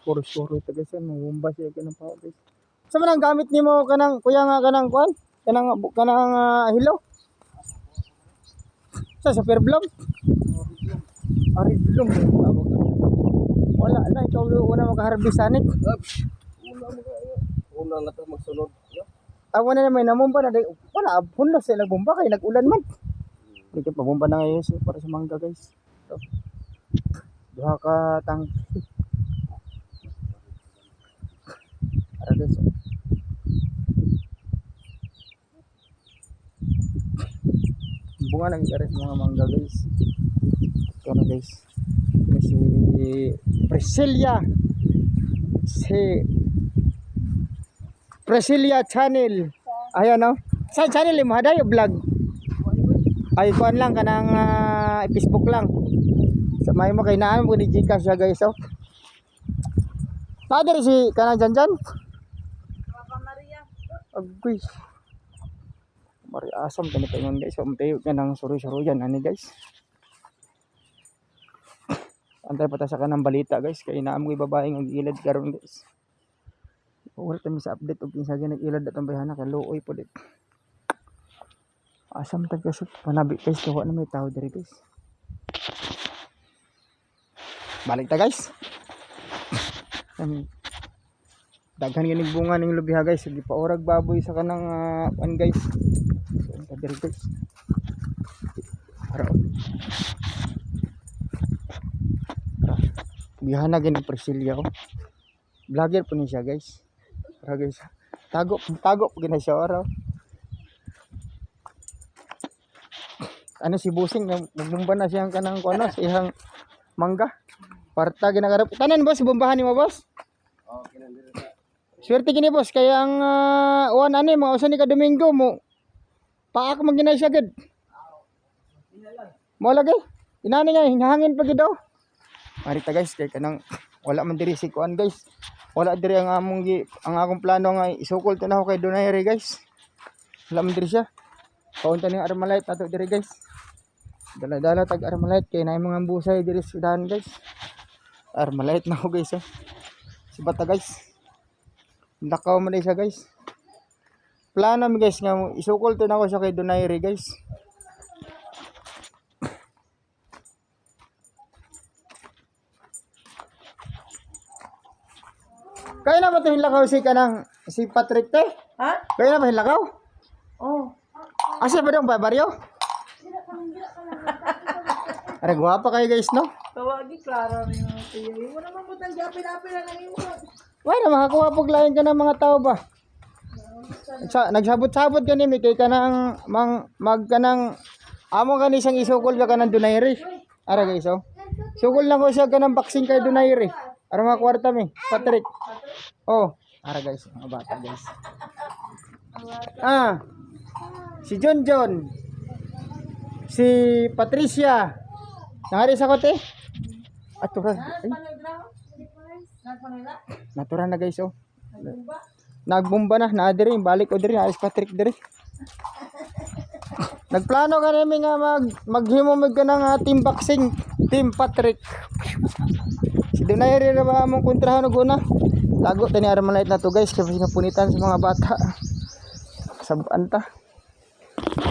Puro-puro ito guys. Mabumba siya kanang pa guys. Sa man ang gamit nimo kanang kuya nga kanang kuan? Kanang hilo? Sa super bloom? Ari bloom. Wala na ikaw una maka-harvest anit. Una na ta magsunod. Ako na may namumba na wala hunlos sila nagbumba kay nag-ulan man. Hindi ka pabumba na ngayon para sa mangga guys. So, duha ka tang para guys. Bunga nang garis mga mangga guys. Ito na guys. Ini si Priscilla channel. Ayan no. Sa channel mo haday vlog. Ay kuan lang kanang Facebook lang. Sa may mo kay naan mo ni Gcash siya guys oh. Nadiri si kanang Janjan. Papa Maria. Agoy. Mari asam kami tayo guys. So umtayo ka ng suru-suru yan ani guys. Antay pa ta sa kanang balita guys kay naa mo babae nga gilid karon guys. Wala kami sa update og kinsa gyud nag-ilad atong bayhana kay luoy po dit. Asam ta guys panabi guys kawa na may tao diri guys. Balik ta guys. Daghan gining bunga ning lubiha guys, gipaorag baboy sa kanang one guys. So diri guys. Ara. Bihana gini Priscilla oh. Vlogger po ni siya guys. Para guys. Tago po gina siya araw. Ano si Busing nagbumba na siyang kanang kuno sa ihang mangga. Parta ginagarap. Tanan boss, bombahan ni mo boss? Oh, kinandira ta. Swerte gini boss kaya ang uwan ani mo usa ni ka Domingo mo. Paak mo ginay siya gid. Mo lagi. Inani nga hingahangin pa gid daw. Marita guys kay kanang wala man diri si kuan guys. Wala diri ang akong plano nga isukol to na ako kay Donaire guys. Wala man diri siya. Kaunta ning Armalite ato diri guys. Dala-dala tag Armalite kay naay mga busay diri sa dahan guys. Armalite na ako guys oh. Si bata guys. Lakaw man siya guys. Plano mi guys nga isukol to na ako siya kay Donaire guys. Kaya na ba ito hilakaw si Patrick te? Ha? Kaya na ba hilakaw? Oh. Asa ba dong baryo? Are guwapa kayo guys no? Tawagi klaro rin yung tiyo. Yung mo naman butang gapi-lapi na lang yung Why na makakuha pag lain ka ng mga tao ba? Nagsabot-sabot ka nimi kay kanang magkanang amo kani siyang isukol ka kanang Donaire. Ara guys oh. Sukol lang ko siya kanang boxing kay Donaire. Ara mga kwarta mi, Patrick. Oh, ara guys, mga bata guys. Si John. Si Patricia. Nangari sa kote? Aturan. Ay. Naturan na guys oh. Nagbumba na, diri balik o diri, alis Patrick diri. Nagplano ka namin nga maghimom ka ng team boxing, team Patrick. Si Donaire na ba mong kontrahan og una? Tago tani Armalite na to guys kasi napunitan sa mga bata. Sabaan ta.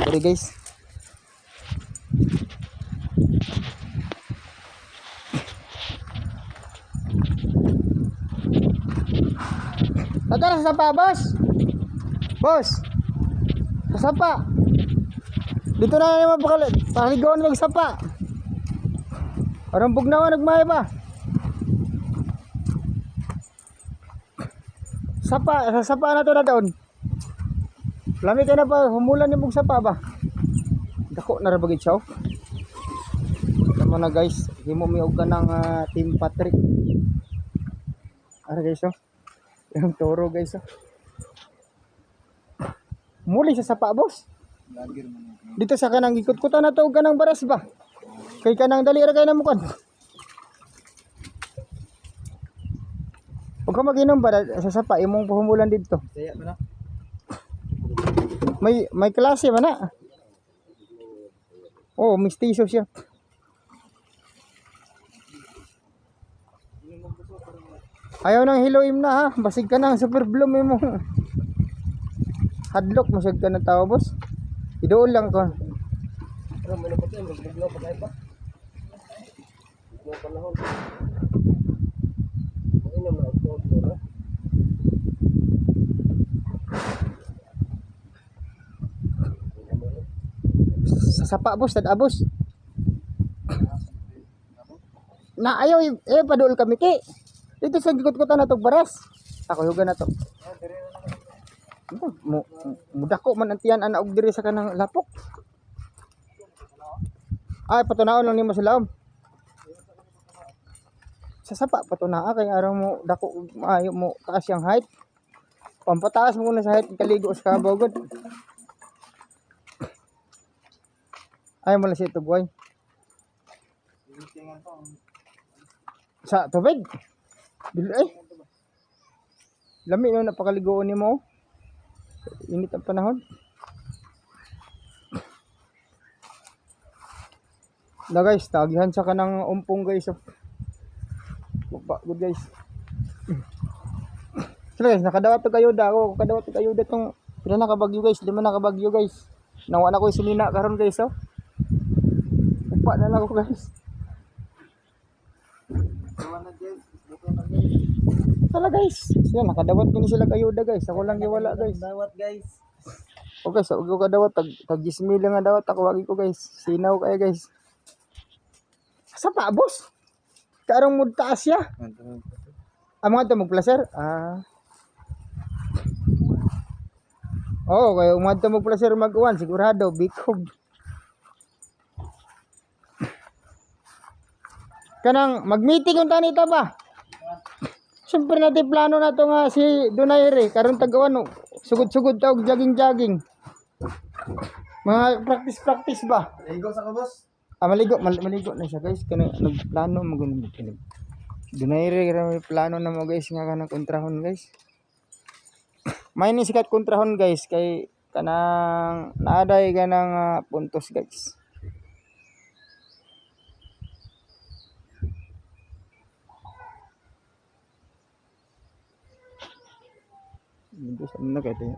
Diri guys. Natara sa sapa, boss. Boss. Sa sapa. Dito na naman pakaligawan ng sapa. Parang bugnawan nagmay ba? Sa sapa na to na doon. Lami ka na pa, humulan yung sapa ba? Dako na rabagid siya. Tama na guys, himumiyog ka ng Team Patrick. Ara guys oh. Yung toro guys oh. Muli sa sapa boss. Dito sa kanang ikot-kutan na to kanang baras ba? Kay kanang dali ra kay namukan. Huwag ka mag-inom ba sa sapa imong pahumulan dito. May klase man na. Oh, mistiso siya. Ayaw nang hiloim na ha. Basig ka na. Super bloom mo. Hadlock masyag ka na tao boss. Idool lang ko. Pero may napatay, mas biglaw pa tayo ba? Biglaw panahon. Mainam na ito. No? Sa sapa boss. Tadabos. Na ayaw. Padool kami ki. Dito sa gikot-kotan na to baras. Ako huga na to. Mudako man ang tiyan ana og diri sa kanang lapok. Ay patunaon lang nimo sila. Sa sapa patunaa kay araw mo dako maayo mo taas yang height. Pampataas mo na sa height kaligo sa kabogod. Ay mo lang si tuboy. Sa tubig. Dili ay. Lami no napakaligoon nimo. Init ang panahon. Na guys, tagihan sa kanang umpong guys. Good guys. So guys, nakadawat to kayo da ako. Kadawat to kayo da tong pila nakabagyo guys, lima nakabagyo guys. Nawa na ko sinina karon guys oh. Upa na lang ako guys. Tala guys. Yan nakadawat kini sila kayo da guys. Ako lang giwala guys. Dawat guys. Okay, so ugo ka dawat tag 10,000 nga dawat ako wagi ko guys. Sinaw kay guys. Sa pa boss? Karong mud taas ya. Amo ato magplacer. Oh, kay umadto magplacer mag-uwan sigurado bikog. Kanang mag-meeting unta nita ba? Siyempre natin plano na to nga si Donaire karon tagawan sugod-sugod ta og jogging-jogging. Mga practice ba? Ligo sa ka, boss? Maligo na siya guys. Kana nagplano mo ganun kinig. Donaire may plano na mo guys nga kanang kontrahon guys. May ni sikat kontrahon guys kay kanang naaday kanang puntos guys. Ligo sa na kay tayo.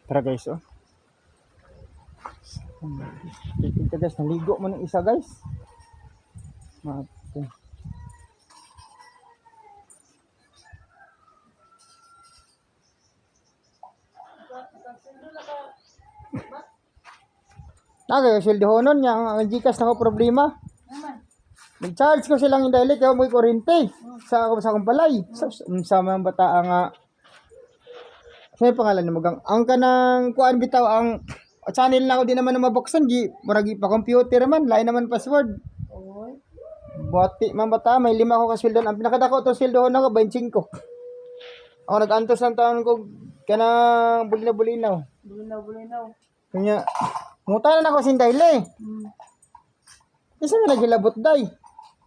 Tara guys oh. Kita guys naligo mo ng isa guys. Mate. Nagay sildo honon yang Gcash na ko problema. Nag-charge ko silang indali kaya mo kuryente sa akong balay. Sa mga bata nga ano yung pangalan mo gang? Ang kanang kuan bitaw ang channel na ako di naman na mabuksan gi murag pa computer man lain naman password. Oy. Bati man bata may 5 ko ka sweldo ang pinakadako to sweldo na ko 25. Ako nag-antos ng taon ko kanang bulinaw. Bulinaw. Kanya muta na ako sin dayle. Isa na nagilabot day.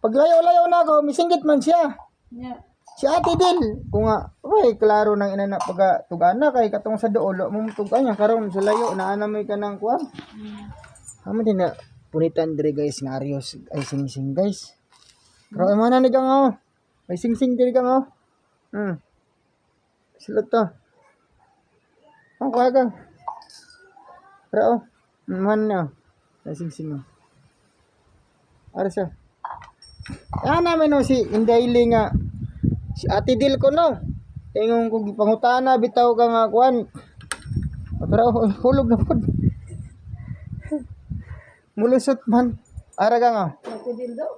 Pag layo na ako misinggit man siya. Nya. Si Ate Del, kung nga, okay, klaro nang ina na pagka tugana kay katong sa doolo mong tugan niya karon sa layo na anamay ka ng kuan. Amo din na punitan dire guys nga Arios ay sing guys. Pero mo na ni kang oh. Ay sing dire kang oh. Sila to. Ang kuha ka. Pero oh, man na. Ay sing oh. Ara siya. Namin no si Indaili nga si Ate Dil ko no. Tingong ko gipangutana bitaw ka nga kuan. Pero hulog na pod. Mulusot man. Ara ka nga. Ate din daw.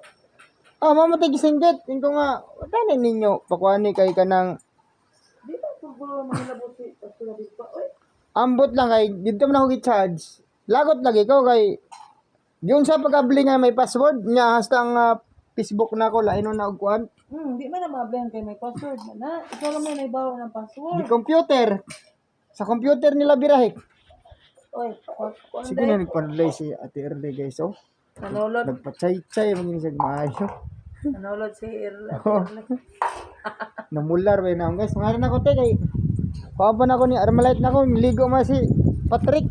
Mamatay gisinggit. Tingko nga tanan ninyo pakuani kay kanang Di ba puro mga labuti at sila dito. Oy. ambot lang kay dito man ako gi-charge. Lagot lagi ko kay Yun sa pag-abli nga may password nya hasta ang Facebook na ko lain na og kuan. Di man na ma-apply kay may password man na. Ikaw lang may naibawa ng Di password. computer. Sa computer nila birahe. Oy, kuan Sige na nagpadlay si Ate Erle guys. Oh. Nanulod. Nagpachay-chay man sa maayo. Nanulod si Irla. Oh. Namular ba na guys. Ngayon ako te kay papan ako ni Armalite na ko ligo ma si Patrick.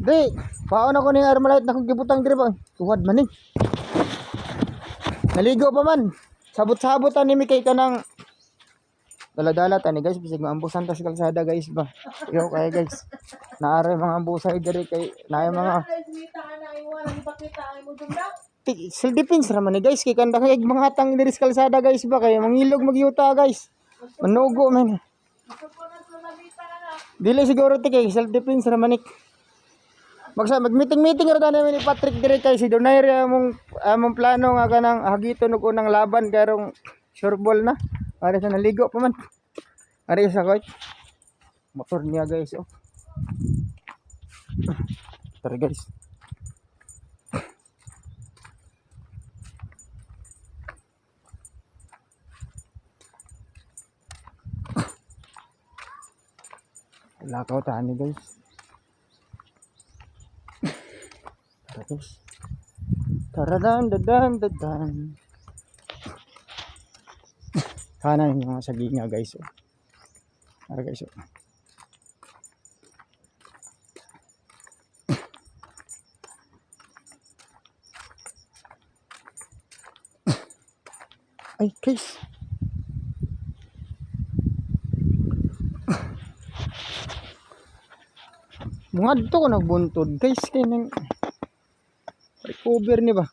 Di, paon ako ni Armalite na kong gibutang diri ba. Tuwad man ni. Naligo pa man. Sabot-sabot ani mi kay kanang dala-dala tani guys bisig maambusan ta sa kalsada guys ba. Yo kay guys. Naare mga ambusay diri kay naay mga self defense raman ni guys kay kanda kay mga hatang diri sa kalsada guys ba kay mangilog magyuta guys. Manugo man. Dili siguro ti kay self defense raman ni. Mag-meeting ra namin ni Patrick dire kay si Donaire among plano nga kanang hagiton og unang laban karong sureball na. Para sa naligo pa man. Ari sa coach. Motor niya guys oh. Tara guys. Lakaw tani guys. Tara guys. Taradan dadan dadan. Sana yung mga saginga guys. Oh. Tara guys. Oh. Ay guys. Mga dito ko nagbuntod guys. Kaya nang recover ni ba?